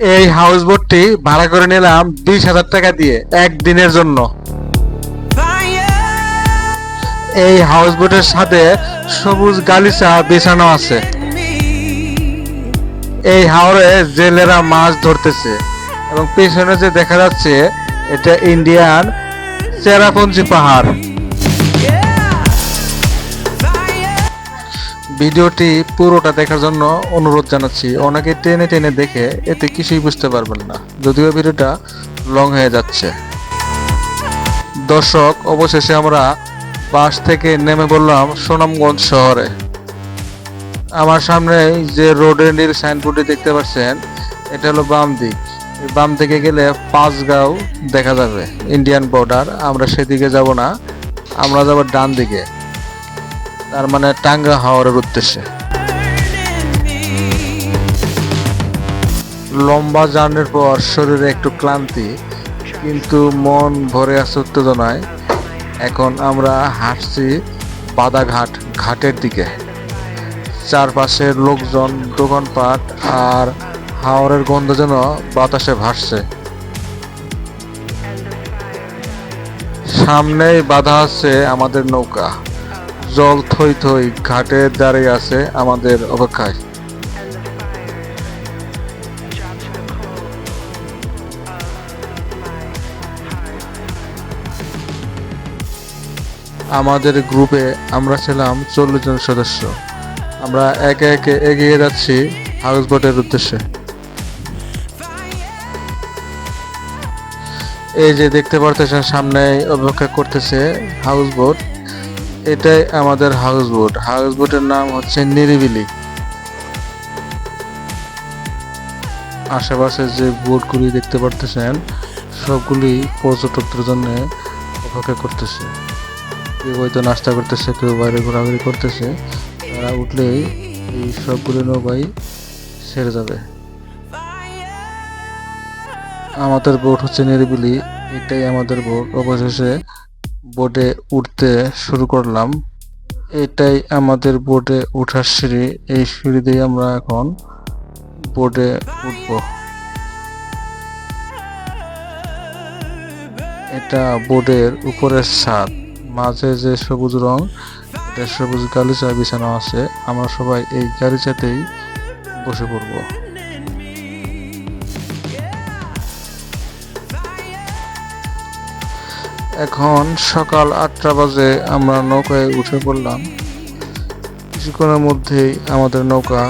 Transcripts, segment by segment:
এই হাউস বোটটি ভাড়া করে নিলাম 20,000 টাকা দিয়ে একদিনের জন্য। এই হাউস বোটের সাথে সবুজ গালিচা বিছানো আছে। এই হাওরে জেলেরা মাছ ধরতেছে এবং পেছনে যে দেখা যাচ্ছে এটা ইন্ডিয়ান চেরাপুঞ্জি পাহাড়। ভিডিওটি পুরোটা দেখার জন্য অনুরোধ জানাচ্ছি। অনেকে টেনে টেনে দেখে এতে কিছুই বুঝতে পারবেন না, যদিও ভিডিওটা লং হয়ে যাচ্ছে। দর্শক, অবশেষে আমরা বাস থেকে নেমে পড়লাম সুনামগঞ্জ শহরে। আমার সামনে যে রোডের নীল সাইনবোর্ডে দেখতে পাচ্ছেন, এটা হলো বাম দিক। বাম দিকে গেলে পাঁচগাঁও দেখা যাবে, ইন্ডিয়ান বর্ডার। আমরা সেদিকে যাব না, আমরা যাব ডান দিকে, তার মানে টাঙ্গা হাওরের উদ্দেশ্যে। লম্বা জার্নির পর শরীরে একটু ক্লান্তি, কিন্তু মন ভরে আছে উত্তেজনায়। এখন আমরা হাঁটছি বাদাঘাট ঘাটের দিকে। চারপাশের লোকজন, দোকানপাট আর হাওরের গন্ধ যেন বাতাসে ভাসছে। সামনেই বাধা আছে আমাদের নৌকা, জল থই থই ঘাটে দাঁড়িয়ে আছে আমাদের অপেক্ষায়। আমাদের গ্রুপে আমরা ছিলাম 40 জন সদস্য। আমরা একে একে এগিয়ে যাচ্ছি হাউস বোটের উদ্দেশ্যে। এই যে দেখতে পারতেছেন সামনে অপেক্ষা করতেছে হাউস বোট। এটাই আমাদের হাউস বোট। হাউস বোটের নাম হচ্ছে নিরিবিলি। আশেপাশে যে বোটগুলি দেখতে পারতেছেন সবগুলি পর্যটকদের জন্য অপেক্ষা করতেছে। কেউ হয়তো নাস্তা করতেছে, কেউ বাইরে ঘোরাঘুরি করতেছে। তারা উঠলেই এই সবগুলি নৌকাই ছেড়ে যাবে। আমাদের বোট হচ্ছে নিরিবিলি, এটাই আমাদের বোট। অবশেষে বোটে উঠতে শুরু করলাম। এটাই আমাদের বোটে ওঠার সিঁড়ি। এই সিঁড়ি দিয়ে আমরা এখন বোটে উঠব। এটা বোটের উপরের ছাদ, মাঝে যে সবুজ রং, এটা সবুজ গালিচা বিছানো আছে। আমরা সবাই এই গালিচাতেই বসে পড়ব। এখন সকাল 8টা বাজে। আমরা নৌকায় উঠে পড়লাম। কিছুক্ষণের মধ্যেই আমাদের নৌকা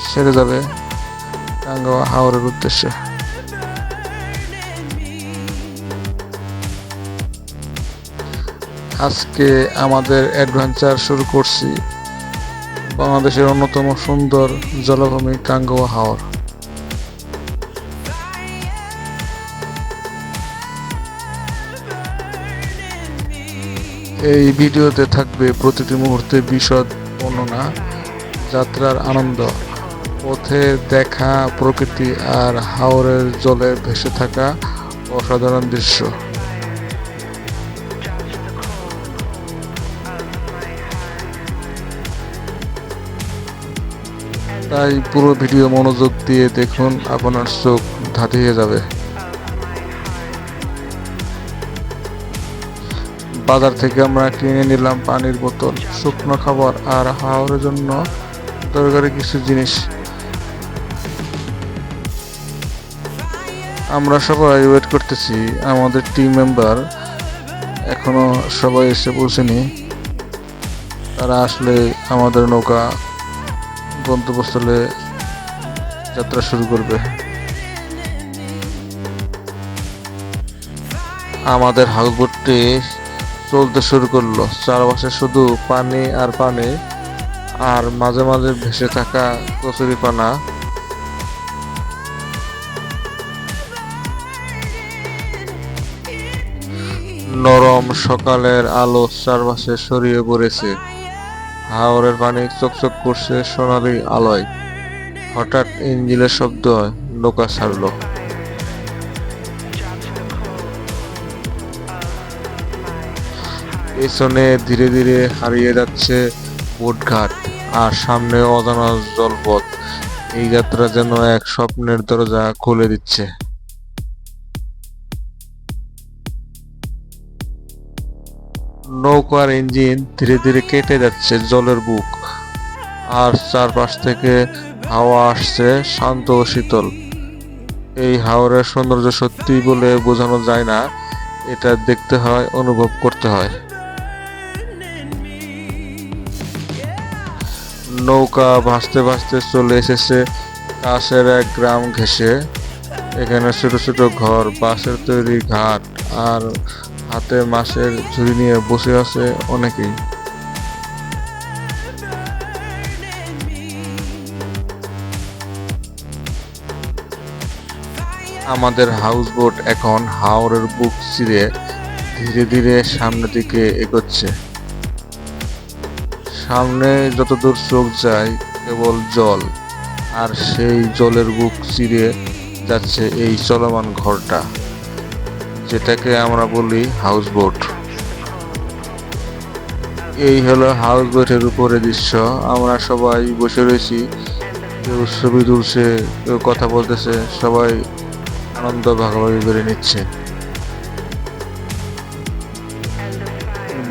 ছেড়ে যাবে টাঙ্গাইল হাওরের উদ্দেশ্যে। আজকে আমাদের অ্যাডভেঞ্চার শুরু করছি বাংলাদেশের অন্যতম সুন্দর জলাভূমি টাঙ্গাইল হাওর। এই ভিডিওতে থাকবে প্রতিটি মুহূর্তে বিশদ বর্ণনা, যাত্রার আনন্দ, পথে দেখা প্রকৃতি আর হাওরের জলে ভেসে থাকা অসাধারণ দৃশ্য। তাই পুরো ভিডিও মনোযোগ দিয়ে দেখুন, আপনার চোখ ধাঁধিয়ে যাবে। বাজার থেকে আমরা কিনে নিলাম পানির বোতল, শুকনো খাবার আর হাওরের জন্য দরকারি কিছু জিনিস। আমরা সবাই ওয়েট করতেছি। আমাদের টিম মেম্বার এখনো সবাই এসে পৌঁছেনি। তারা আসলে আমাদের নৌকা গন্তব্যস্থলে যাত্রা শুরু করবে। আমাদের হাউসবোটটি চলতে শুরু করলো। চারপাশে শুধু পানি আর পানি, আর মাঝে মাঝে ভেসে থাকা কচুরিপানা। নরম সকালের আলো চারপাশে ছড়িয়ে পড়েছে। হাওরের পানি চকচক করছে সোনালি আলোয়। হঠাৎ ইঞ্জিনের শব্দ, নৌকা ছাড়লো। পেছনে ধীরে ধীরে হারিয়ে যাচ্ছে বোটঘাট আর সামনে অজানা জলপথ। এই যাত্রা যেন এক স্বপ্নের দরজা খুলে দিচ্ছে। নৌকার ইঞ্জিন ধীরে ধীরে কেটে যাচ্ছে জলের বুক, আর চারপাশ থেকে হাওয়া আসছে শান্ত ও শীতল। এই হাওরের সৌন্দর্য সত্যি বলে বোঝানো যায় না, এটা দেখতে হয়, অনুভব করতে হয়। নৌকা ভাসতে ভাসতে চলে এসেছে কাছের এক গ্রাম ঘেঁষে। এখানে ছোট ছোট ঘর, বাঁশের তৈরি ঘাট, আর হাতে মাছের ঝুড়ি নিয়ে বসে আছে অনেকেই। আমাদের হাউস বোট এখন হাওরের বুক চিরে ধীরে ধীরে সামনের দিকে এগোচ্ছে। সামনে যতদূর চোখ যায় কেবল জল, আর সেই জলের বুক চিরে যাচ্ছে এই চলমান ঘরটা, যেটাকে আমরা বলি হাউস বোট। এই হলো হাউস বোটের উপরে দৃশ্য। আমরা সবাই বসে রয়েছি, কেউ ছবি তুলছে, কেউ কথা বলতেছে, সবাই আনন্দ ভাগাভাগি করে নিচ্ছে।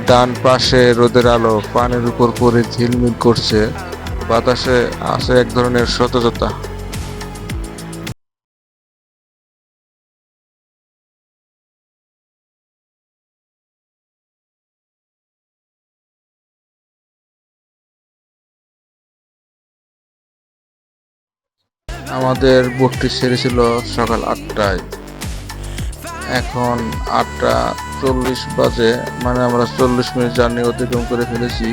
ডান পাশে রোদের আলো পানির উপর পড়ে ঝিলমিল করছে, বাতাসে আছে এক ধরনের সতেজতা। আমাদের বোটটি ছেড়েছিল সকাল 8টায়, এখন 8টা 40 বাজে, মানে আমরা 40 মিনিট জার্নি অতিক্রম করে ফেলেছি।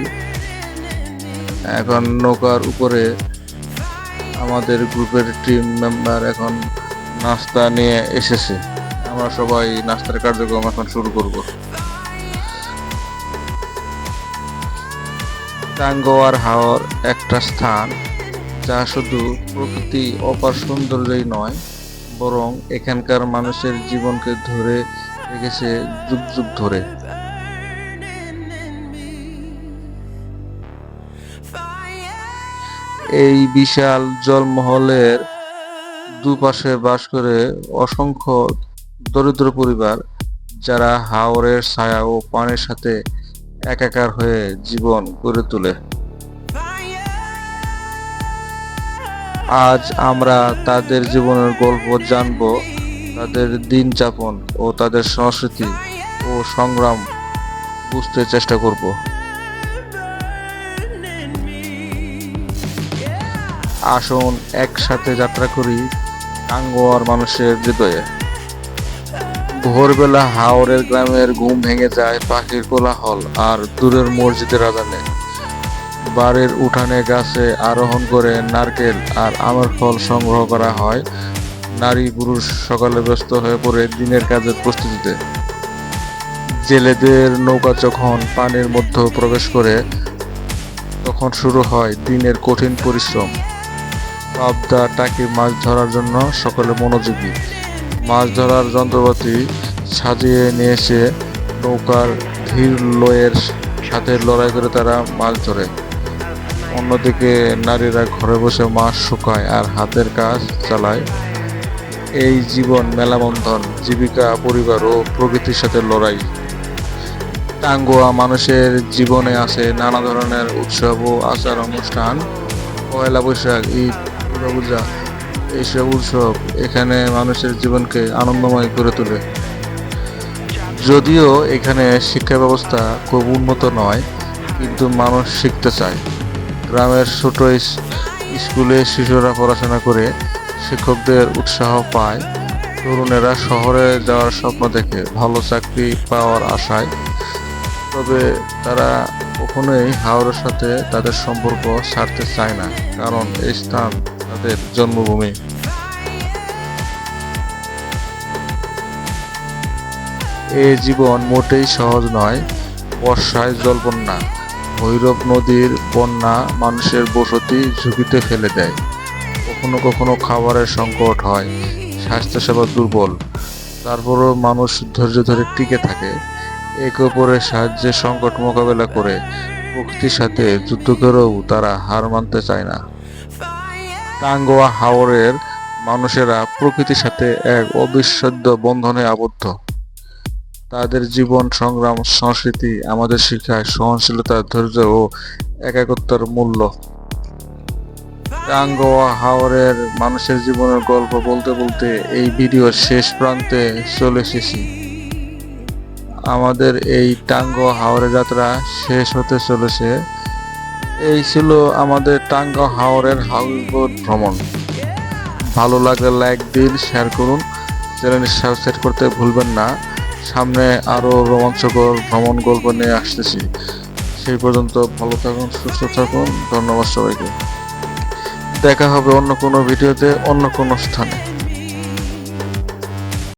এখন নৌকার উপরে আমাদের গ্রুপের টিম মেম্বার এখন নাস্তা নিয়ে এসেছে। আমরা সবাই নাস্তার কার্যক্রম এখন শুরু করব। টাঙ্গুয়ার হাওর একটা স্থান যা শুধু প্রকৃতি অপার সৌন্দর্যই নয়, বরং এখানকার মানুষের জীবনকে ধরে রেখেছে যুগ যুগ ধরে। এই বিশাল জলমহলের দুপাশে বাস করে অসংখ্য দরিদ্র পরিবার, যারা হাওরের ছায়া ও পানির সাথে একাকার হয়ে জীবন গড়ে তোলে। আজ আমরা তাদের জীবনের গল্প জানব, তাদের দিন যাপন ও তাদের সংস্কৃতি ও সংগ্রাম বুঝতে চেষ্টা করব। আসুন একসাথে যাত্রা করি টাঙ্গুয়ার মানুষের হৃদয়ে। ভোরবেলা হাওরের গ্রামের ঘুম ভেঙে যায় পাখির কোলাহল আর দূরের মসজিদের আজানে। বাড়ির উঠানে গাছে আরোহণ করে নারকেল আর আমের ফল সংগ্রহ করা হয়। নারী পুরুষ সকালে ব্যস্ত হয়ে পড়ে দিনের কাজের প্রস্তুতিতে। জেলেদের নৌকা যখন পানির মধ্যে প্রবেশ করে, তখন শুরু হয় দিনের কঠিন পরিশ্রম। পাবদা টাকি মাছ ধরার জন্য সকলে মনোযোগী। মাছ ধরার যন্ত্রপাতি সাজিয়ে নিয়ে এসে নৌকার ধীর লয়ের সাথে লড়াই করে তারা মাছ ধরে। অন্যদিকে নারীরা ঘরে বসে মাছ শুকায় আর হাতের কাজ চালায়। এই জীবন মেলাবন্ধন, জীবিকা, পরিবার ও প্রকৃতির সাথে লড়াই। টাঙ্গুয়া মানুষের জীবনে আছে নানা ধরনের উৎসব ও আচার অনুষ্ঠান। পয়লা বৈশাখ, ঈদ, দুর্গাপূজা, এইসব উৎসব এখানে মানুষের জীবনকে আনন্দময় করে তোলে। যদিও এখানে শিক্ষা ব্যবস্থা খুব উন্নত নয়, কিন্তু মানুষ শিখতে চায়। গ্রামের ছোট স্কুলে শিশুরা পড়াশোনা করে শিক্ষকদের উৎসাহ পায়। তরুণেরা শহরে যাওয়ার স্বপ্ন দেখে, ভালো চাকরি পাওয়ার আশায়। তবে তারা কখনোই হাওরের সাথে তাদের সম্পর্ক ছাড়তে চায় না, কারণ এই স্থান তাদের জন্মভূমি। এই জীবন মোটেই সহজ নয়। বর্ষায় জলবন্যা, ভৈরব নদীর বন্যা মানুষের বসতি ঝুঁকিতে ফেলে দেয়। কখনো কখনো খাবারের সংকট হয়, স্বাস্থ্যসেবা দুর্বল। তারপরও মানুষ ধৈর্য ধরে টিকে থাকে। একে অপরের সাহায্যে সংকট মোকাবেলা করে। প্রকৃতির সাথে যুদ্ধ করেও তারা হার মানতে চায় না। টাঙ্গুয়া হাওরের মানুষেরা প্রকৃতির সাথে এক অবিচ্ছেদ্য বন্ধনে আবদ্ধ। তাদের জীবন সংগ্রাম সংস্কৃতি আমাদের শিখায় সহনশীলতা, ধৈর্য ও একাকিত্বের মূল্য। টাঙ্গুয়া হাওরের মানুষের জীবনের গল্প বলতে বলতে এই ভিডিওর শেষ প্রান্তে চলে এসেছি। আমাদের এই টাঙ্গুয়া হাওরে যাত্রা শেষ হতে চলেছে। এই ছিল আমাদের টাঙ্গুয়া হাওরের হাউসবোট ভ্রমণ। ভালো লাগলে লাইক দিন, শেয়ার করুন, চ্যানেলটি সাবস্ক্রাইব করতে ভুলবেন না। সামনে আরো রোমাঞ্চকর ভ্রমণ গল্প নিয়ে আসতেছি। সেই পর্যন্ত ভালো থাকুন, সুস্থ থাকুন। ধন্যবাদ সবাইকে। দেখা হবে অন্য কোনো ভিডিওতে, অন্য কোনো স্থানে।